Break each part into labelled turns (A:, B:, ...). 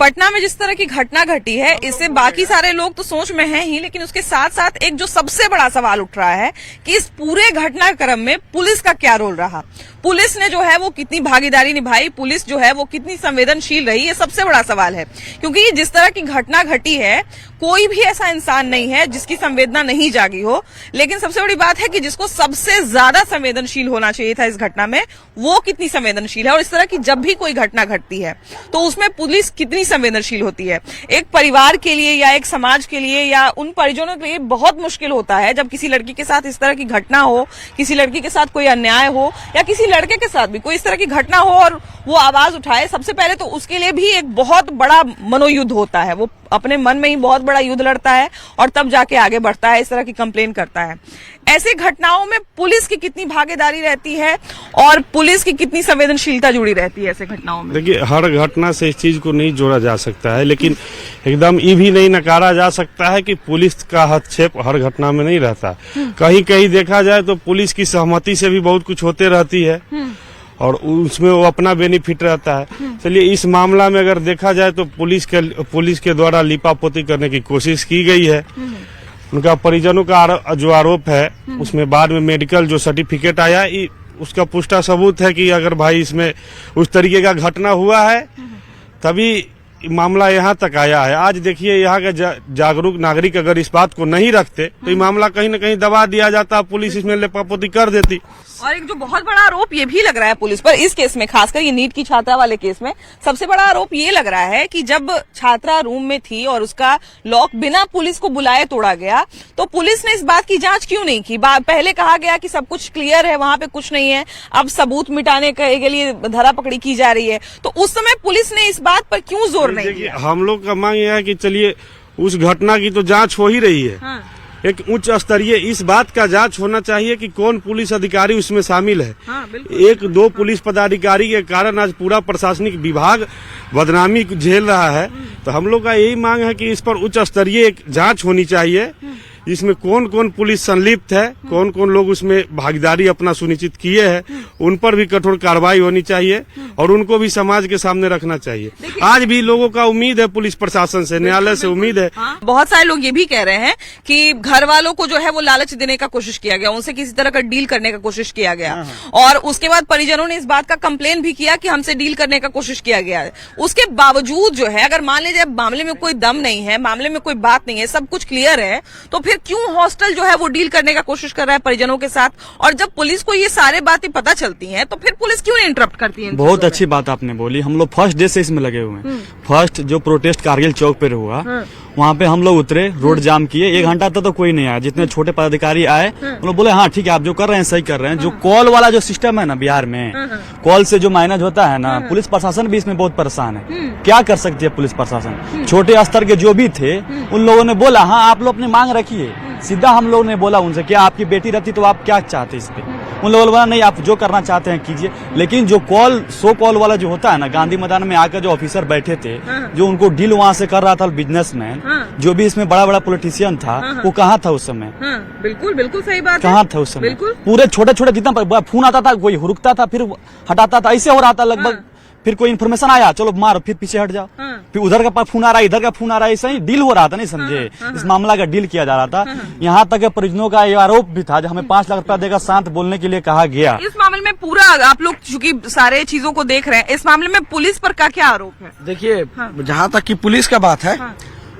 A: पटना में जिस तरह की घटना घटी है, इससे बाकी सारे लोग तो सोच में हैं ही, लेकिन उसके साथ साथ एक जो सबसे बड़ा सवाल उठ रहा है कि इस पूरे घटनाक्रम में पुलिस का क्या रोल रहा। पुलिस ने जो है वो कितनी भागीदारी निभाई, पुलिस जो है वो कितनी संवेदनशील रही, ये सबसे बड़ा सवाल है। क्योंकि जिस तरह की घटना घटी है, कोई भी ऐसा इंसान नहीं है जिसकी संवेदना नहीं जागी हो, लेकिन सबसे बड़ी बात है कि जिसको सबसे ज्यादा संवेदनशील होना चाहिए था इस घटना में, वो कितनी संवेदनशील है। और इस तरह की जब भी कोई घटना घटती है तो उसमें पुलिस कितनी संवेदनशील होती है। एक परिवार के लिए या एक समाज के लिए या उन परिजनों के लिए बहुत मुश्किल होता है जब किसी लड़की के साथ इस तरह की घटना हो, किसी लड़की के साथ कोई अन्याय हो या किसी लड़के के साथ भी कोई इस तरह की घटना हो और वो आवाज उठाए। सबसे पहले तो उसके लिए भी एक बहुत बड़ा मनोयुद्ध होता है, वो अपने मन में ही बहुत बड़ा युद्ध लड़ता है और तब जाके आगे बढ़ता है, इस तरह की कंप्लेन करता है। ऐसी घटनाओं में पुलिस की कितनी भागीदारी रहती है और पुलिस की कितनी संवेदनशीलता जुड़ी रहती है ऐसे घटनाओं में।
B: देखिए, हर घटना से इस चीज को नहीं जोड़ा जा सकता है, लेकिन एकदम ये भी नहीं नकारा जा सकता है कि पुलिस का हस्तक्षेप हर घटना में नहीं रहता। कहीं कहीं देखा जाए तो पुलिस की सहमति से भी बहुत कुछ होते रहती है और उसमें वो अपना बेनिफिट रहता है। चलिए, इस मामला में अगर देखा जाए तो पुलिस के द्वारा लिपापोती करने की कोशिश की गई है। उनका परिजनों का जो आरोप है उसमें बाद में मेडिकल जो सर्टिफिकेट आया, उसका पुष्टा सबूत है कि अगर भाई इसमें उस तरीके का घटना हुआ है तभी मामला यहाँ तक आया है। आज देखिए, यहाँ के जागरूक नागरिक अगर इस बात को नहीं रखते तो ये मामला कहीं न कहीं दबा दिया जाता, पुलिस इसमें लिपापोती कर देती।
A: और एक जो बहुत बड़ा आरोप ये भी लग रहा है पुलिस पर इस केस में, खासकर ये नीट की छात्रा वाले केस में, सबसे बड़ा आरोप ये लग रहा है कि जब छात्रा रूम में थी और उसका लॉक बिना पुलिस को बुलाए तोड़ा गया, तो पुलिस ने इस बात की जांच क्यों नहीं की। पहले कहा गया कि सब कुछ क्लियर है, वहां पे कुछ नहीं है, अब सबूत मिटाने के लिए धरा पकड़ी की जा रही है, तो उस समय पुलिस ने इस बात पर क्यों जोर नहीं दिया।
B: हम लोग का मांग यह है कि चलिए, उस घटना की तो जांच हो ही रही है।
A: हाँ।
B: एक उच्च स्तरीय इस बात का जांच होना चाहिए कि कौन पुलिस अधिकारी उसमें शामिल है।
A: हाँ,
B: एक दो पुलिस पदाधिकारी के कारण आज पूरा प्रशासनिक विभाग बदनामी झेल रहा है। तो हम लोग का यही मांग है कि इस पर उच्च स्तरीय एक जांच होनी चाहिए, इसमें कौन कौन पुलिस संलिप्त है, कौन कौन लोग उसमें भागीदारी अपना सुनिश्चित किए हैं, उन पर भी कठोर कार्रवाई होनी चाहिए और उनको भी समाज के सामने रखना चाहिए। आज भी लोगों का उम्मीद है पुलिस प्रशासन से, न्यायालय से उम्मीद है।
A: बहुत सारे लोग ये भी कह रहे हैं कि घर वालों को जो है वो लालच देने का कोशिश किया गया, उनसे किसी तरह का डील करने का कोशिश किया गया और उसके बाद परिजनों ने इस बात का कंप्लेन भी किया कि हमसे डील करने का कोशिश किया गया है। उसके बावजूद जो है, अगर मान लीजिए मामले में कोई दम नहीं है, मामले में कोई बात नहीं है, सब कुछ क्लियर है, तो फिर क्यों हॉस्टल जो है वो डील करने का कोशिश कर रहा है परिजनों के साथ। और जब पुलिस को ये सारे बातें पता चलती हैं तो फिर पुलिस क्यों इंटरप्ट करती है।
C: बहुत अच्छी बात आपने बोली। हम लोग फर्स्ट डे से इसमें लगे हुए हैं। फर्स्ट जो प्रोटेस्ट कारगिल चौक पे हुआ, वहाँ पे हम लोग उतरे, रोड जाम किए, 1 घंटा तक तो कोई नहीं आया। जितने छोटे पदाधिकारी आए उन लोग बोले हाँ ठीक है, आप जो कर रहे हैं सही कर रहे हैं। जो कॉल वाला जो सिस्टम है ना बिहार में, कॉल से जो मैनेज होता है ना, पुलिस प्रशासन भी इसमें बहुत परेशान है। क्या कर सकती है पुलिस प्रशासन। छोटे स्तर के जो भी थे उन लोगों ने बोला हाँ आप लोग अपनी मांग रखिए। सीधा हम लोगों ने बोला उनसे क्या आपकी बेटी रहती तो आप क्या चाहते इस पे। उन लोगों ने बोला नहीं, आप जो करना चाहते हैं कीजिए। लेकिन जो कॉल वाला जो होता है ना, गांधी मैदान में आकर जो ऑफिसर बैठे थे, जो उनको डील वहाँ से कर रहा था बिजनेसमैन, जो भी इसमें बड़ा बड़ा पॉलिटिशियन था, वो कहाँ था उस समय।
A: बिल्कुल बिल्कुल सही बात,
C: कहाँ था उस समय। पूरे छोटे छोटे जितना फोन आता था, कोई हुरुकता था फिर हटाता था, ऐसे हो रहा था लगभग। फिर कोई इन्फॉर्मेशन आया, चलो मारो, फिर पीछे हट जाओ। फिर उधर का फोन आ रहा है, इधर का फोन आ रहा है, ऐसा ही डील हो रहा था। नहीं समझे, इस मामला का डील किया जा रहा था। यहाँ तक परिजनों का ये आरोप भी था, हमें 5 लाख रुपया देकर शांत बोलने के लिए कहा गया।
A: इस मामले में पूरा आप लोग चूंकि सारे चीजों को देख रहे हैं, इस मामले में पुलिस पर क्या आरोप है।
D: देखिए, जहाँ तक की पुलिस का बात है,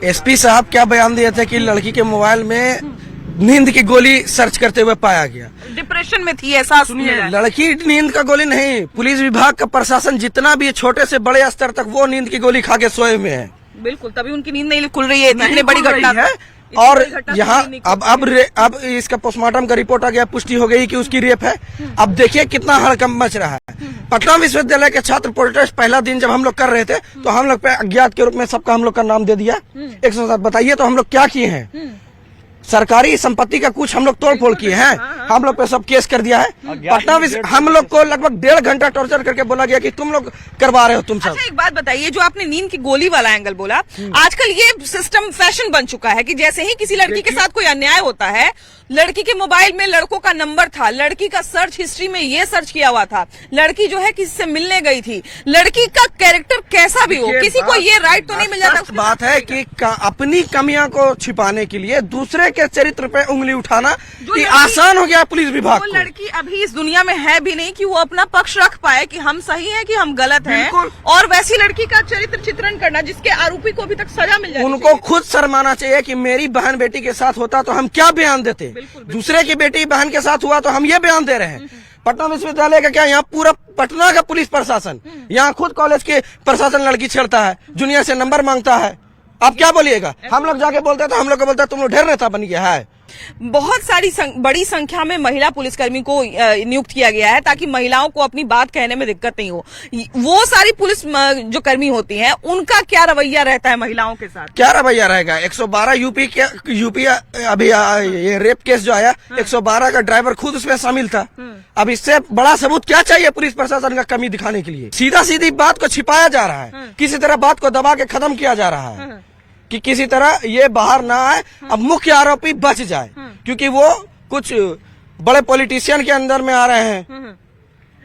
D: एसपी साहब क्या बयान दिए थे कि लड़की के मोबाइल में नींद की गोली सर्च करते हुए पाया गया।
A: डिप्रेशन में थी ऐसा।
D: सुनिए, लड़की नींद का गोली नहीं, पुलिस विभाग का प्रशासन जितना भी छोटे से बड़े स्तर तक वो नींद की गोली खा के सोए हुए हैं।
A: बिल्कुल, तभी उनकी नींद नहीं खुल रही है। इतनी बड़ी घटना है
D: और यहाँ अब इसका पोस्टमार्टम का रिपोर्ट आ गया, पुष्टि हो गई कि उसकी रेप है। अब देखिए कितना हड़कंप मच रहा है। पटना विश्वविद्यालय के छात्र प्रोटेस्ट पहला दिन जब हम लोग कर रहे थे तो हम लोग पे अज्ञात के रूप में सबका हम लोग का नाम दे दिया 107। बताइए तो हम लोग क्या किए हैं। सरकारी संपत्ति का कुछ हम लोग तोड़फोड़ किए हैं, हम लोग पे सब केस कर दिया है। पटना हम लोग को लगभग 1.5 घंटा टॉर्चर करके बोला गया कि तुम लोग करवा रहे हो तुम सब।
A: अच्छा एक बात बताइए, जो आपने नींद की गोली वाला एंगल बोला, आजकल ये सिस्टम फैशन बन चुका है कि जैसे ही किसी लड़की के साथ कोई अन्याय होता है, लड़की के मोबाइल में लड़कों का नंबर था, लड़की का सर्च हिस्ट्री में ये सर्च किया हुआ था, लड़की जो है किसी से मिलने गई थी, लड़की का कैरेक्टर कैसा भी हो, किसी को ये राइट तो नहीं मिल जाता।
D: बात है कि अपनी कमियां को छिपाने के लिए दूसरे के चरित्र पे उंगली उठाना कि आसान हो गया पुलिस विभाग
A: वो
D: को।
A: लड़की अभी इस दुनिया में है भी नहीं कि वो अपना पक्ष रख पाए कि हम सही है कि हम गलत हैं, और वैसी लड़की का चरित्र चित्रण करना जिसके आरोपी को अभी तक सजा मिल जाए।
D: उनको खुद शर्माना चाहिए कि मेरी बहन बेटी के साथ होता तो हम क्या बयान देते, दूसरे की बेटी बहन के साथ हुआ तो हम ये बयान दे रहे हैं। पटना विश्वविद्यालय का क्या, यहाँ पूरा पटना का पुलिस प्रशासन, यहाँ खुद कॉलेज के प्रशासन लड़की छेड़ता है, जूनियर से नंबर मांगता है। आप क्या बोलिएगा? हम लोग जाके बोलते तो हम लोग को बोलते तुम लोग ढेर नेता बन गया है।
A: बहुत सारी बड़ी संख्या में महिला पुलिसकर्मी को नियुक्त किया गया है ताकि महिलाओं को अपनी बात कहने में दिक्कत नहीं हो। वो सारी पुलिस जो कर्मी होती हैं, उनका क्या रवैया रहता है महिलाओं के साथ? क्या
D: रवैया रहेगा? 112 यूपी अभी ये रेप केस जो आया, 112 का ड्राइवर खुद उसमें शामिल था। अब इससे बड़ा सबूत क्या चाहिए पुलिस प्रशासन का कमी दिखाने के लिए? सीधा सीधी बात को छिपाया जा रहा है, किसी तरह बात को दबा के खत्म किया जा रहा है कि किसी तरह ये बाहर ना आए, अब मुख्य आरोपी बच जाए, क्योंकि वो कुछ बड़े पॉलिटिशियन के अंदर में आ रहे हैं।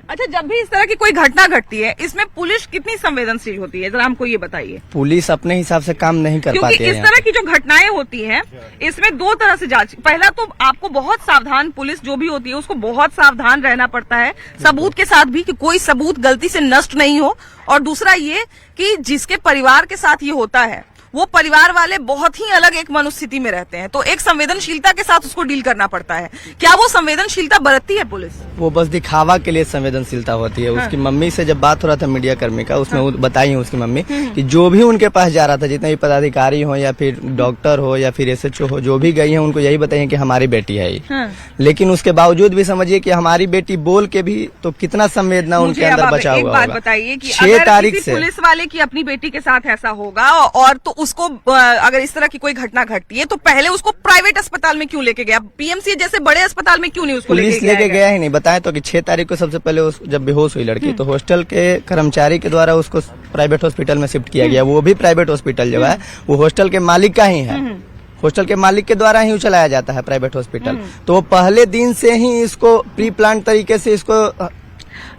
A: अच्छा, जब भी इस तरह की कोई घटना घटती है, इसमें पुलिस कितनी संवेदनशील होती है, जरा हमको ये बताइए।
E: पुलिस अपने हिसाब से काम नहीं कर पाती है।
A: क्योंकि इस तरह की जो घटनाएं होती हैं, इसमें दो तरह से जांच, पहला तो आपको बहुत सावधान, पुलिस जो भी होती है उसको बहुत सावधान रहना पड़ता है सबूत के साथ भी, कि कोई सबूत गलती से नष्ट नहीं हो, और दूसरा ये कि जिसके परिवार के साथ ये होता है वो परिवार वाले बहुत ही अलग एक मनोस्थिति में रहते हैं, तो एक संवेदनशीलता के साथ उसको डील करना पड़ता है। क्या वो संवेदनशीलता बरतती है पुलिस?
E: वो बस दिखावा के लिए संवेदनशीलता होती है। उसकी मम्मी से जब बात हो रहा था मीडिया कर्मी का, उसमें वो बताई है उसकी मम्मी कि जो भी उनके पास जा रहा था, जितने भी पदाधिकारी हो या फिर डॉक्टर हो या फिर SHO हो, जो भी गई है उनको यही बताइए कि हमारी बेटी है ये। लेकिन उसके बावजूद भी समझिए कि हमारी बेटी बोल के भी तो कितना संवेदना उनके अंदर बचा हुआ होगा।
A: एक बात बताइए कि
E: 6 तारीख से
A: पुलिस वाले की अपनी बेटी के साथ ऐसा होगा, और तो उसको अगर इस तरह की कोई घटना घटती है तो पहले उसको प्राइवेट अस्पताल में क्यों लेके गया? PMC जैसे बड़े अस्पताल में क्यों नहीं उसको
E: पुलिस लेके गया ही नहीं? बताया तो कि 6 तारीख को सबसे पहले जब बेहोश हुई लड़की तो हॉस्टल के कर्मचारी के द्वारा उसको प्राइवेट हॉस्पिटल में शिफ्ट किया गया। वो भी प्राइवेट हॉस्पिटल जो है वो हॉस्टल के मालिक का ही है, हॉस्टल के मालिक के द्वारा ही चलाया जाता है प्राइवेट हॉस्पिटल। तो वो पहले दिन से ही इसको प्री प्लान तरीके से इसको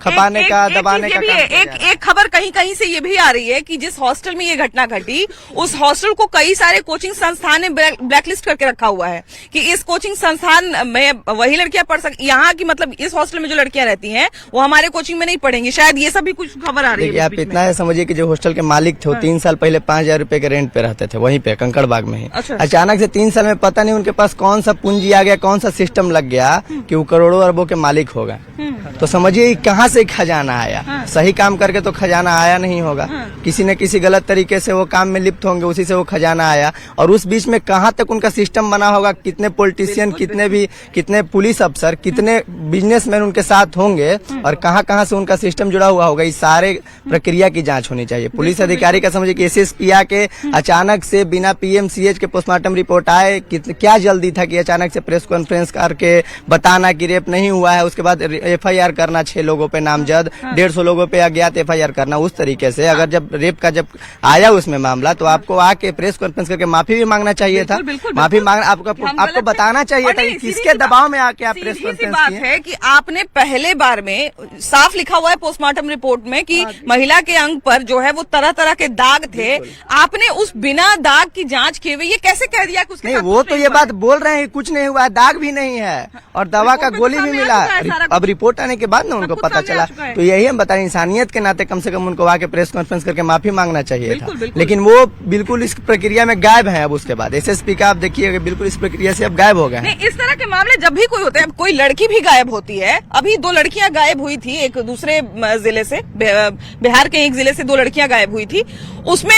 E: खपाने का, दबाने का
A: एक खबर कहीं कहीं से ये भी आ रही है कि जिस हॉस्टल में ये घटना घटी, उस हॉस्टल को कई सारे कोचिंग संस्थान ने ब्लैकलिस्ट करके रखा हुआ है कि इस कोचिंग संस्थान में वही लड़कियां पढ़ सकती, यहाँ की मतलब इस हॉस्टल में जो लड़कियां रहती हैं वो हमारे कोचिंग में नहीं पढ़ेंगी, शायद ये सब भी कुछ खबर आ रही है।
E: आप इतना है समझिए कि जो हॉस्टल के मालिक थे वो 3 साल पहले 5,000 रुपए के रेंट पे रहते थे वहीं पे कंकड़बाग में ही। अचानक से 3 साल में पता नहीं उनके पास कौन सा पूंजी आ गया, कौन सा सिस्टम लग गया कि वो करोड़ों अरबों के मालिक हो गए। तो समझिए कहाँ से खजाना आया। सही काम करके तो खजाना आया नहीं होगा, किसी न किसी गलत तरीके से वो काम में लिप्त होंगे, उसी से वो खजाना आया। और उस बीच में कहाँ तक उनका सिस्टम बना होगा, कितने पॉलिटिशियन, कितने पुलिस अफसर, कितने बिजनेसमैन उनके साथ होंगे और कहाँ से उनका सिस्टम जुड़ा हुआ होगा, इस सारे प्रक्रिया की जांच होनी चाहिए। पुलिस अधिकारी का समझिए कि SSP के अचानक से बिना PMCH के पोस्टमार्टम रिपोर्ट आए, क्या जल्दी था कि अचानक से प्रेस कॉन्फ्रेंस करके बताना कि रेप नहीं हुआ है, उसके बाद FIR करना 6 लोगों पे नामजद, 150 लोगों पे अज्ञात FIR करना। उस तरीके से अगर जब रेप का जब आया उसमें मामला तो आपको आके प्रेस कॉन्फ्रेंस करके माफी भी मांगना चाहिए था, माफी मांगना आपको बताना चाहिए था कि किसके दबाव में आके आप प्रेस कॉन्फ्रेंस
A: बात है कि आपने पहले बार में साफ लिखा हुआ है पोस्टमार्टम रिपोर्ट में कि महिला के अंग पर जो है वो तरह तरह के दाग थे, आपने उस बिना दाग की जांच किए हुए ये कैसे कह दिया कि उसके
E: नहीं? वो तो ये बात बोल रहे हैं कुछ नहीं हुआ है, दाग भी नहीं है और दवा का गोली भी मिला। अब रिपोर्ट आने के बाद ना उनको पता चला। तो यही हम बता रहे, इंसानियत के नाते कम से कम उनको आके प्रेस कॉन्फ्रेंस करके माफी मांगना चाहिए था, लेकिन वो बिल्कुल इस प्रक्रिया में गायब है। अब उसके बाद SSP का आप देखिए बिल्कुल इस प्रक्रिया से अब गायब हो गए हैं।
A: इस तरह के मामले जब भी कोई होते हैं, कोई लड़की भी गायब होती है, अभी 2 लड़कियां गायब हुई थी एक दूसरे जिले से, बिहार के एक जिले से 2 लड़कियां गायब हुई थी, उसमें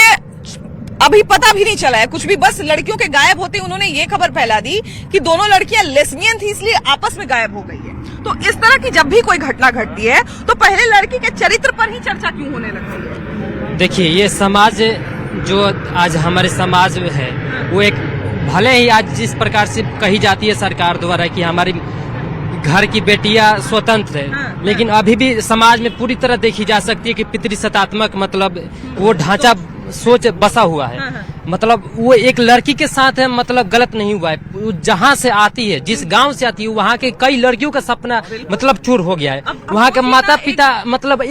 A: अभी पता भी नहीं चला है कुछ भी, बस लड़कियों के गायब होते उन्होंने ये खबर फैला दी कि दोनों लड़कियां लेस्बियन थी इसलिए आपस में गायब हो गई है। तो इस तरह की जब भी कोई घटना घटती है तो पहले लड़की के चरित्र पर ही चर्चा क्यों होने लगती है?
F: देखिए, ये समाज जो आज हमारे समाज में है वो एक भले ही आज जिस प्रकार से कही जाती है सरकार द्वारा कि हमारी घर की बेटियां स्वतंत्र है, लेकिन अभी भी समाज में पूरी तरह देखी जा सकती है कि पितृसत्तात्मक मतलब वो ढांचा सोच बसा हुआ है। मतलब वो एक लड़की के साथ है मतलब गलत नहीं हुआ है, वो जहाँ से आती है, जिस गांव से आती है, वहाँ के कई लड़कियों का सपना मतलब चूर हो गया है। वहाँ के माता पिता मतलब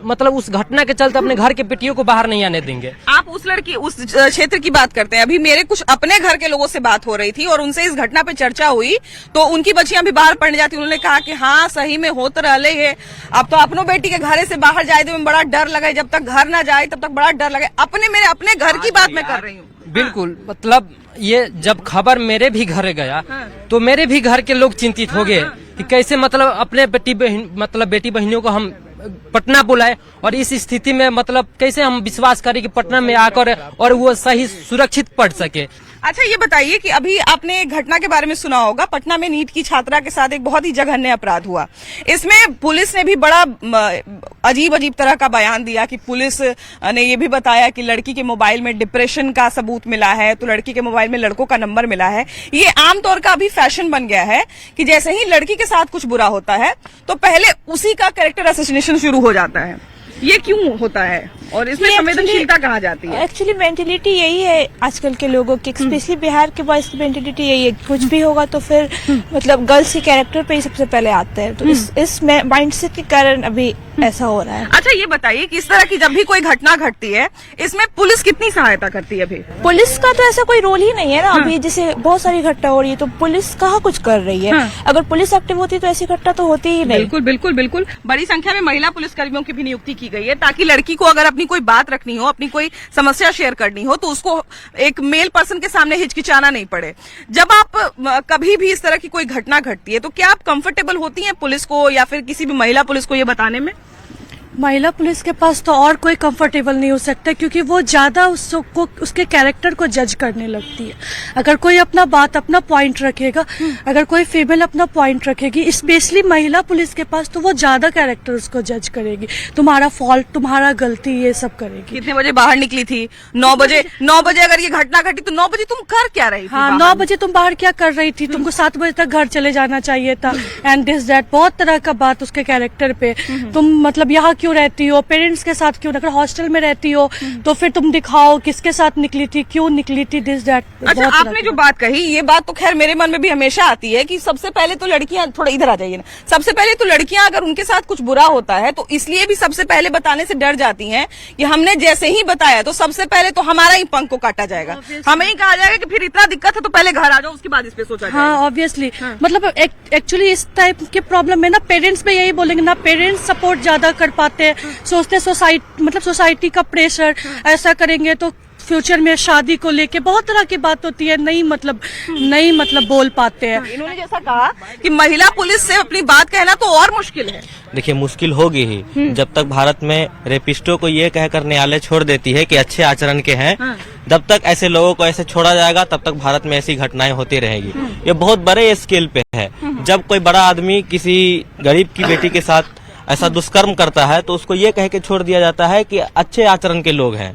F: मतलब उस घटना के चलते अपने घर के बेटियों को बाहर नहीं आने देंगे।
A: आप उस क्षेत्र की बात करते हैं। अभी मेरे कुछ अपने घर के लोगों से बात हो रही थी और उनसे इस घटना पे चर्चा हुई, तो उनकी बच्चियां भी बाहर पढ़ने जाती। उन्होंने कहा कि हाँ सही में हो तो रहे है, अब तो अपनों बेटी के घर से बाहर जाए तो बड़ा डर लगे, जब तक घर ना जाए तब तक बड़ा डर लगे। मेरे अपने घर की बात मैं कर रही हूँ।
F: बिल्कुल, मतलब ये जब खबर मेरे भी घर गया तो मेरे भी घर के लोग चिंतित हो गए कि कैसे मतलब अपने बेटी बहनों को हम पटना बुलाए, और इस स्थिति में मतलब कैसे हम विश्वास करें कि पटना में आकर और वो सही सुरक्षित पढ़ सके।
A: अच्छा ये बताइए कि अभी आपने एक घटना के बारे में सुना होगा, पटना में नीट की छात्रा के साथ एक बहुत ही जघन्य अपराध हुआ। इसमें पुलिस ने भी बड़ा अजीब तरह का बयान दिया कि पुलिस ने ये भी बताया कि लड़की के मोबाइल में डिप्रेशन का सबूत मिला है, तो लड़की के मोबाइल में लड़कों का नंबर मिला है। ये आमतौर का अभी फैशन बन गया है कि जैसे ही लड़की के साथ कुछ बुरा होता है तो पहले उसी का कैरेक्टर असैसिनेशन शुरू हो जाता है। ये क्यों होता है और इसमें संवेदनशीलता कहा जाती है?
G: एक्चुअली मेंटेलिटी यही है आजकल के लोगों की, स्पेशली बिहार के बॉयज की मेंटेलिटी यही है। कुछ भी होगा तो फिर मतलब गर्ल्स के कैरेक्टर पे ही सबसे पहले आते हैं, तो इस माइंडसेट के कारण अभी ऐसा हो रहा है।
A: अच्छा ये बताइए कि इस तरह की जब भी कोई घटना घटती है इसमें पुलिस कितनी सहायता करती है? अभी
G: पुलिस का तो ऐसा कोई रोल ही नहीं है ना। अभी जैसे बहुत सारी घटना हो रही है तो पुलिस कहाँ कुछ कर रही है। अगर पुलिस एक्टिव होती तो ऐसी घटना तो होती ही नहीं।
A: बिल्कुल बड़ी संख्या में महिला पुलिसकर्मियों की भी नियुक्ति की गई है ताकि लड़की को अगर अपनी कोई बात रखनी हो, अपनी कोई समस्या शेयर करनी हो तो उसको एक मेल पर्सन के सामने हिचकिचाना नहीं पड़े। जब आप कभी भी इस तरह की कोई घटना घटती है तो क्या आप कंफर्टेबल होती हैं पुलिस को या फिर किसी भी महिला पुलिस को ये बताने में?
H: महिला पुलिस के पास तो और कोई कंफर्टेबल नहीं हो सकता, क्योंकि वो ज्यादा उसके कैरेक्टर को जज करने लगती है। अगर कोई अपना पॉइंट रखेगा, अगर कोई फीमेल अपना पॉइंट रखेगी, स्पेशली महिला पुलिस के पास, तो वो ज्यादा कैरेक्टर उसको जज करेगी, तुम्हारा फॉल्ट, तुम्हारा गलती, ये सब करेगी।
A: कितने बजे बाहर निकली थी? 9 बजे। 9 बजे अगर ये घटना घटी तो 9 बजे तुम कर क्या रही थी?
H: हाँ, 9 बजे तुम बाहर क्या कर रही थी? तुमको 7 बजे तक घर चले जाना चाहिए था। एंड दिस दैट बहुत तरह का बात उसके कैरेक्टर पे। तुम मतलब यहाँ क्यों रहती हो, पेरेंट्स के साथ क्यों? अगर हॉस्टल में रहती हो तो फिर तुम दिखाओ किसके साथ निकली थी, क्यों निकली थी, दिस दैट।
A: अच्छा आपने जो बात कही, ये बात तो खैर मेरे मन में भी हमेशा आती है कि सबसे पहले तो लड़कियां, थोड़ा इधर आ जाइए ना, सबसे पहले तो लड़कियां अगर उनके साथ कुछ बुरा होता है तो इसलिए भी सबसे पहले बताने से डर जाती हैं कि हमने जैसे ही बताया तो सबसे पहले तो हमारा ही पंख को काटा जाएगा, हमें ही कहा जाएगा कि फिर इतना दिक्कत है तो पहले घर आ जाओ, उसके बाद इस पे सोचा जाएगा।
H: हाँ ऑब्वियसली। मतलब एक्चुअली इस टाइप के प्रॉब्लम में ना पेरेंट्स में यही बोलेंगे ना, पेरेंट्स सपोर्ट ज्यादा कर पाते हैं, सोचते सोसाइटी का प्रेशर, ऐसा करेंगे तो फ्यूचर में शादी को लेके बहुत तरह की बात होती है, नहीं मतलब बोल पाते हैं।
A: इन्होंने जैसा कहा कि महिला पुलिस से अपनी बात कहना तो और मुश्किल है।
I: देखिए मुश्किल होगी ही जब तक भारत में रेपिस्टों को ये कहकर न्यायालय छोड़ देती है कि अच्छे आचरण के हैं, जब तक ऐसे लोगों को ऐसे छोड़ा जाएगा तब तक भारत में ऐसी घटनाएं होती रहेगी। ये बहुत बड़े स्केल पे है। जब कोई बड़ा आदमी किसी गरीब की बेटी के साथ ऐसा दुष्कर्म करता है तो उसको ये कह के छोड़ दिया जाता है कि अच्छे आचरण के लोग हैं।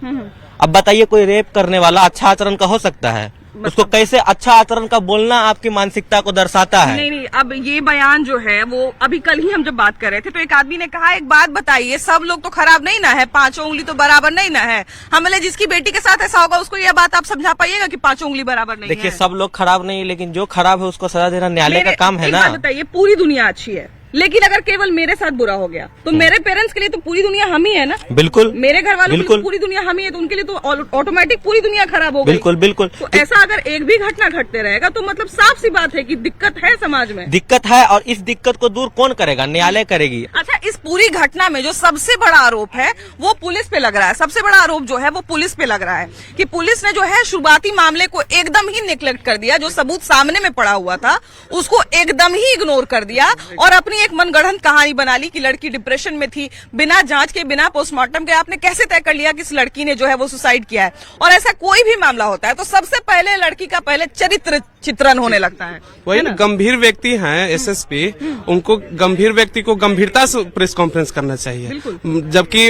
I: अब बताइए कोई रेप करने वाला अच्छा आचरण का हो सकता है? उसको कैसे अच्छा आचरण का बोलना आपकी मानसिकता को दर्शाता है?
A: नहीं, अब ये बयान जो है वो अभी कल ही हम जब बात कर रहे थे तो एक आदमी ने कहा, एक बात बताइए, सब लोग तो खराब नहीं ना है, 5 उंगली तो बराबर नहीं ना है। हमले जिसकी बेटी के साथ ऐसा होगा उसको ये बात आप समझा पाइएगा कि 5 उंगली बराबर नहीं है?
I: देखिए सब लोग खराब नहीं, लेकिन जो खराब है उसको सजा देना न्यायालय का काम है ना।
A: बताइए, पूरी दुनिया अच्छी है लेकिन अगर केवल मेरे साथ बुरा हो गया तो मेरे पेरेंट्स के लिए तो पूरी दुनिया हम ही है ना।
I: बिल्कुल।
A: मेरे घर वालों के लिए पूरी दुनिया हम ही है, तो उनके लिए तो ऑटोमेटिक पूरी दुनिया खराब हो गई।
I: बिल्कुल।
A: तो ऐसा अगर एक भी घटना घटते रहेगा तो मतलब साफ सी बात है कि दिक्कत है समाज में।
I: दिक्कत है, और इस दिक्कत को दूर कौन करेगा? न्यायालय करेगी।
A: अच्छा, इस पूरी घटना में जो सबसे बड़ा आरोप है वो पुलिस पे लग रहा है। सबसे बड़ा आरोप जो है वो पुलिस पे लग रहा है कि पुलिस ने जो है शुरुआती मामले को एकदम ही निग्लेक्ट कर दिया। जो सबूत सामने में पड़ा हुआ था उसको एकदम ही इग्नोर कर दिया और अपनी एक मनगढ़ंत कहानी बना ली कि लड़की डिप्रेशन में थी। बिना जांच के, बिना पोस्टमार्टम के आपने कैसे तय कर लिया कि इस लड़की ने जो है वो सुसाइड किया है? और ऐसा कोई भी मामला होता है तो सबसे पहले लड़की का पहले चरित्र चित्रण होने लगता है।
B: वही ना, गंभीर व्यक्ति हैं एसएसपी, उनको गंभीर व्यक्ति को गंभीरता से प्रेस कॉन्फ्रेंस करना चाहिए। जबकि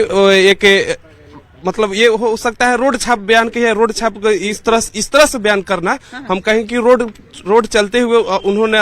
B: एक
J: मतलब ये हो सकता है रोड छाप बयान की है, रोड छाप इस तरह से बयान करना। हम कहें कि रोड चलते हुए उन्होंने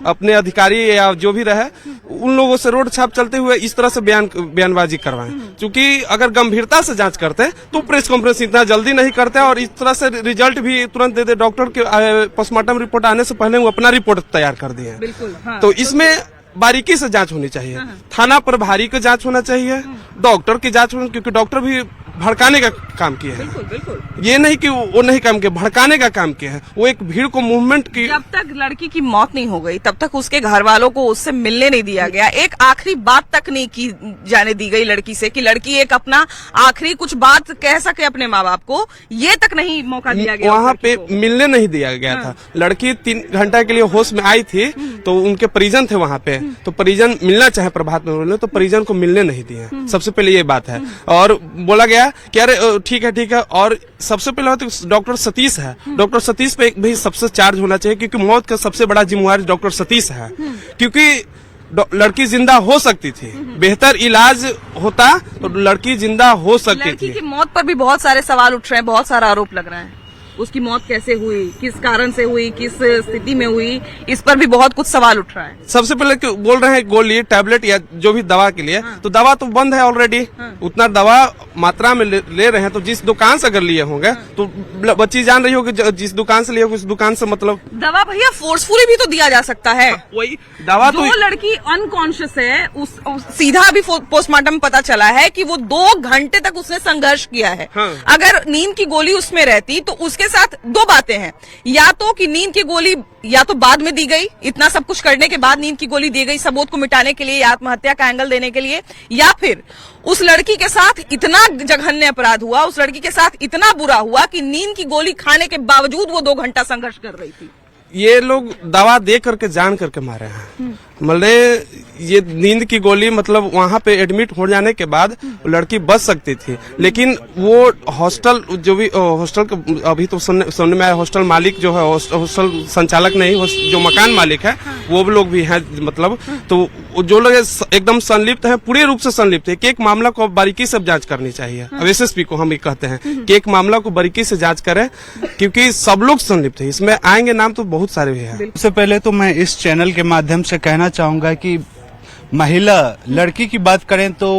J: अपने अधिकारी या जो भी रहे उन लोगों से रोड छाप चलते हुए इस तरह से बयानबाजी करवाएं। क्योंकि अगर गंभीरता से जांच करते तो प्रेस कॉन्फ्रेंस इतना जल्दी नहीं करते और इस तरह से रिजल्ट भी तुरंत दे दे। डॉक्टर के पोस्टमार्टम रिपोर्ट आने से पहले वो अपना रिपोर्ट तैयार कर दिए हैं।
A: बिल्कुल, हाँ।
J: तो इसमें बारीकी से जांच होनी चाहिए। थाना प्रभारी की जांच होना चाहिए, डॉक्टर की जांच होनी, क्योंकि डॉक्टर भी भड़काने का काम किया है।
A: बिल्कुल बिल्कुल।
J: ये नहीं कि वो नहीं काम किया, भड़काने का काम किया है। वो एक भीड़ को मूवमेंट की।
A: जब तक लड़की की मौत नहीं हो गई तब तक उसके घर वालों को उससे मिलने नहीं दिया गया। एक आखिरी बात तक नहीं की जाने दी गई लड़की से कि लड़की एक अपना आखिरी कुछ बात कह सके अपने माँ बाप को, ये तक नहीं मौका दिया गया।
J: वहाँ पे मिलने नहीं दिया गया था। लड़की 3 घंटा के लिए होश में आई थी तो उनके परिजन थे वहाँ पे, तो परिजन मिलना चाहे प्रभात में बोले तो परिजन को मिलने नहीं दिए। सबसे पहले ये बात है। और बोला गया कि अरे ठीक है। और सबसे पहले तो डॉक्टर सतीश है, डॉक्टर सतीश पे भी सबसे चार्ज होना चाहिए, क्योंकि मौत का सबसे बड़ा जिम्मेवार डॉक्टर सतीश है। क्योंकि लड़की जिंदा हो सकती थी, बेहतर इलाज होता तो लड़की जिंदा हो सकती
A: लड़की
J: थी।
A: की मौत पर भी बहुत सारे सवाल उठ रहे हैं, बहुत सारा आरोप लग रहा है। उसकी मौत कैसे हुई, किस कारण से हुई, किस स्थिति में हुई, इस पर भी बहुत कुछ सवाल उठ रहा है।
J: सबसे पहले बोल रहे हैं गोली टैबलेट या जो भी दवा के लिए, तो दवा तो बंद है ऑलरेडी। उतना दवा मात्रा में ले रहे हैं, तो जिस दुकान से अगर लिए होंगे तो बच्ची जान रही होगी जिस दुकान से लिए होगी उस दुकान से मतलब
A: दवा भैया फोर्सफुली भी तो दिया जा सकता है।
J: वही दवा
A: जो लड़की अनकॉन्शियस है सीधा अभी पोस्टमार्टम में पता चला है कि वो 2 घंटे तक उसने संघर्ष किया है। अगर नींद की गोली उसमें रहती तो उसके साथ 2 बातें हैं, या तो कि नींद की गोली या तो बाद में दी गई, इतना सब कुछ करने के बाद नींद की गोली दी गई सबूत को मिटाने के लिए, आत्महत्या का एंगल देने के लिए, या फिर उस लड़की के साथ इतना जघन्य अपराध हुआ, उस लड़की के साथ इतना बुरा हुआ कि नींद की गोली खाने के बावजूद वो 2 घंटा संघर्ष कर रही थी।
J: ये लोग दवा दे करके जान करके मारे हैं। मतलब ये नींद की गोली मतलब वहाँ पे एडमिट हो जाने के बाद लड़की बच सकती थी, लेकिन वो हॉस्टल जो भी हॉस्टल अभी तो सुनने में आया हॉस्टल मालिक जो है, हॉस्टल संचालक नहीं, जो मकान मालिक है वो लोग भी हैं। मतलब तो जो लोग एकदम संलिप्त है, पूरे रूप से संलिप्त है कि एक मामला को बारीकी से जांच करनी चाहिए। अब एसएसपी को हम ये कहते हैं कि एक मामला को बारीकी से जांच करें, क्योंकि सब लोग संलिप्त है। इसमें आएंगे नाम तो बहुत सारे भी हैं।
K: सबसे पहले तो मैं इस चैनल के माध्यम से कहना चाहूंगा कि महिला लड़की की बात करें तो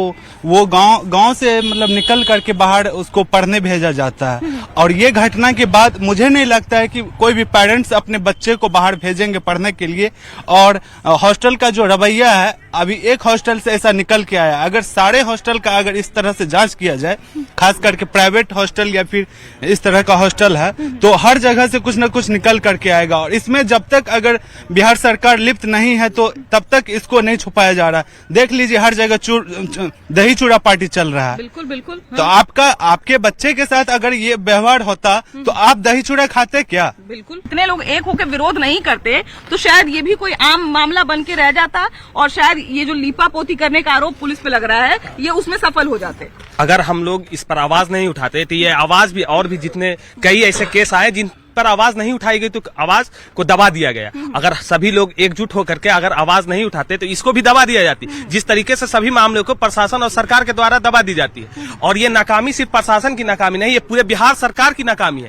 K: वो गांव से मतलब निकल करके बाहर उसको पढ़ने भेजा जाता है, और ये घटना के बाद मुझे नहीं लगता है कि कोई भी पेरेंट्स अपने बच्चे को बाहर भेजेंगे पढ़ने के लिए। और हॉस्टल का जो रवैया है, अभी एक हॉस्टल से ऐसा निकल के आया, अगर सारे हॉस्टल का अगर इस तरह से जांच किया जाए, खास करके प्राइवेट हॉस्टल या फिर इस तरह का हॉस्टल है, तो हर जगह से कुछ न कुछ निकल करके आएगा। और इसमें जब तक अगर बिहार सरकार लिप्त नहीं है तो तब तक इसको नहीं छुपाया जा रहा। देख लीजिए हर जगह दही चूड़ा पार्टी चल रहा है।
A: बिल्कुल बिल्कुल।
K: तो आपके बच्चे के साथ अगर ये व्यवहार होता तो आप दही चूड़ा खाते क्या?
A: बिल्कुल। इतने लोग एक होकर विरोध नहीं करते तो शायद ये भी कोई आम मामला बन के रह जाता, और शायद ये जो लीपापोती करने का आरोप पुलिस पे लग रहा है ये उसमें सफल हो जाते।
L: अगर हम लोग इस पर आवाज नहीं उठाते तो ये आवाज भी और भी जितने कई ऐसे केस आए जिन पर आवाज नहीं उठाई गई तो आवाज को दबा दिया गया। अगर सभी लोग एकजुट होकर के अगर आवाज नहीं उठाते तो इसको भी दबा दिया जाती। जिस तरीके से सभी मामलों को प्रशासन और सरकार के द्वारा दबा दी जाती है, और ये नाकामी सिर्फ प्रशासन की नाकामी नहीं, ये पूरे बिहार सरकार की नाकामी है।